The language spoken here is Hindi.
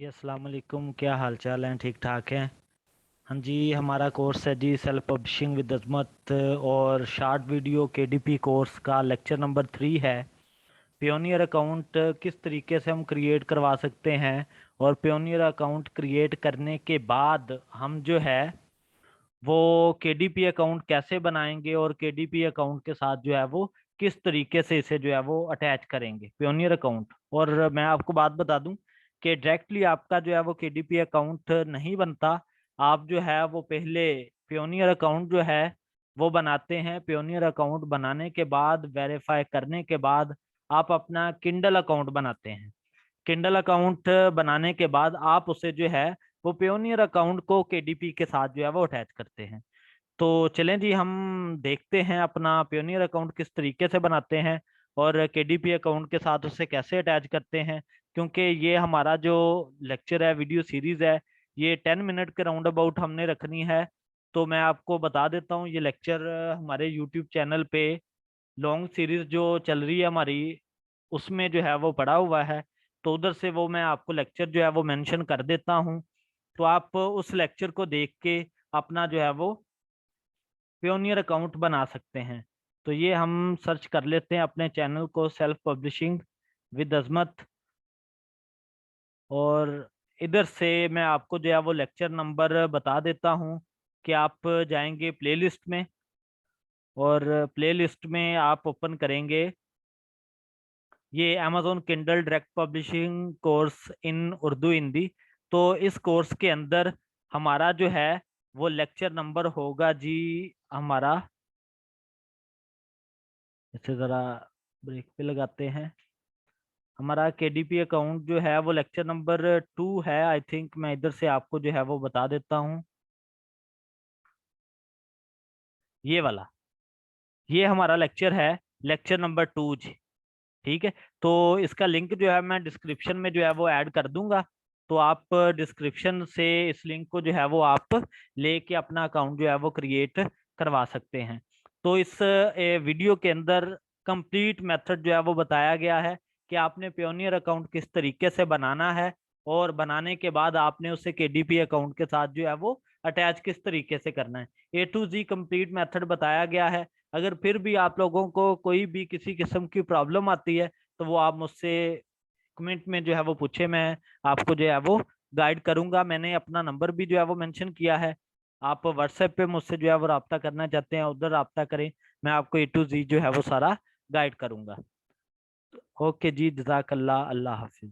जी अस्सलाम वालेकुम। क्या हाल चाल है? ठीक ठाक हैं? हाँ जी, हमारा कोर्स है जी सेल्फ पब्लिशिंग विद अजमत और शॉर्ट वीडियो केडीपी कोर्स का लेक्चर नंबर 3 है। पियोनियर अकाउंट किस तरीके से हम क्रिएट करवा सकते हैं और पियोनियर अकाउंट क्रिएट करने के बाद हम जो है वो केडीपी अकाउंट कैसे बनाएंगे और केडीपी अकाउंट के साथ जो है वो किस तरीके से इसे जो है वो अटैच करेंगे पियोनियर अकाउंट। और मैं आपको बात बता दूं कि डायरेक्टली आपका जो है वो केडीपी अकाउंट नहीं बनता। आप जो है वो पहले पियोनियर अकाउंट जो है वो बनाते हैं। पियोनियर अकाउंट बनाने के बाद वेरीफाई करने के बाद आप अपना किंडल अकाउंट बनाते हैं। किंडल अकाउंट बनाने के बाद आप उसे जो है वो पियोनियर अकाउंट को केडीपी के साथ जो है वो अटैच करते हैं। तो चलें जी, हम देखते हैं अपना पियोनियर अकाउंट किस तरीके से बनाते हैं और केडीपी अकाउंट के साथ उसे कैसे अटैच करते हैं। क्योंकि ये हमारा जो लेक्चर है, वीडियो सीरीज है, ये 10 मिनट के राउंड अबाउट हमने रखनी है। तो मैं आपको बता देता हूँ, ये लेक्चर हमारे यूट्यूब चैनल पे लॉन्ग सीरीज जो चल रही है हमारी, उसमें जो है वो पड़ा हुआ है। तो उधर से वो मैं आपको लेक्चर जो है वो मेंशन कर देता हूँ। तो आप उस लेक्चर को देख के अपना जो है वो पियोनियर अकाउंट बना सकते हैं। तो ये हम सर्च कर लेते हैं अपने चैनल को, सेल्फ पब्लिशिंग विद अजमत। और इधर से मैं आपको जो है वो लेक्चर नंबर बता देता हूँ कि आप जाएंगे प्लेलिस्ट में और प्लेलिस्ट में आप ओपन करेंगे ये Amazon Kindle direct publishing course in Urdu Hindi. तो इस कोर्स के अंदर हमारा जो है वो लेक्चर नंबर होगा जी हमारा, इसे ज़रा ब्रेक पे लगाते हैं। हमारा केडीपी अकाउंट जो है वो लेक्चर नंबर 2 है आई थिंक। मैं इधर से आपको जो है वो बता देता हूँ, ये वाला, ये हमारा लेक्चर है, लेक्चर नंबर 2 जी। ठीक है। तो इसका लिंक जो है मैं डिस्क्रिप्शन में जो है वो ऐड कर दूंगा। तो आप डिस्क्रिप्शन से इस लिंक को जो है वो आप लेके अपना अकाउंट जो है वो क्रिएट करवा सकते हैं। तो इस वीडियो के अंदर कंप्लीट मेथड जो है वो बताया गया है कि आपने पियोनियर अकाउंट किस तरीके से बनाना है और बनाने के बाद आपने उसे केडीपी अकाउंट के साथ जो है वो अटैच किस तरीके से करना है। ए टू जी कंप्लीट मेथड बताया गया है। अगर फिर भी आप लोगों को कोई भी किसी किस्म की प्रॉब्लम आती है तो वो आप मुझसे कमेंट में जो है वो पूछे, मैं आपको जो है वो गाइड करूंगा। मैंने अपना नंबर भी जो है वो मेंशन किया है। आप व्हाट्सएप पे मुझसे जो है वो रब्ता करना चाहते हैं उधर रब्ता करें, मैं आपको ए टू जी जो है वो सारा गाइड करूंगा। ओके जी, जज़ाकल्लाह, अल्लाह हाफिज।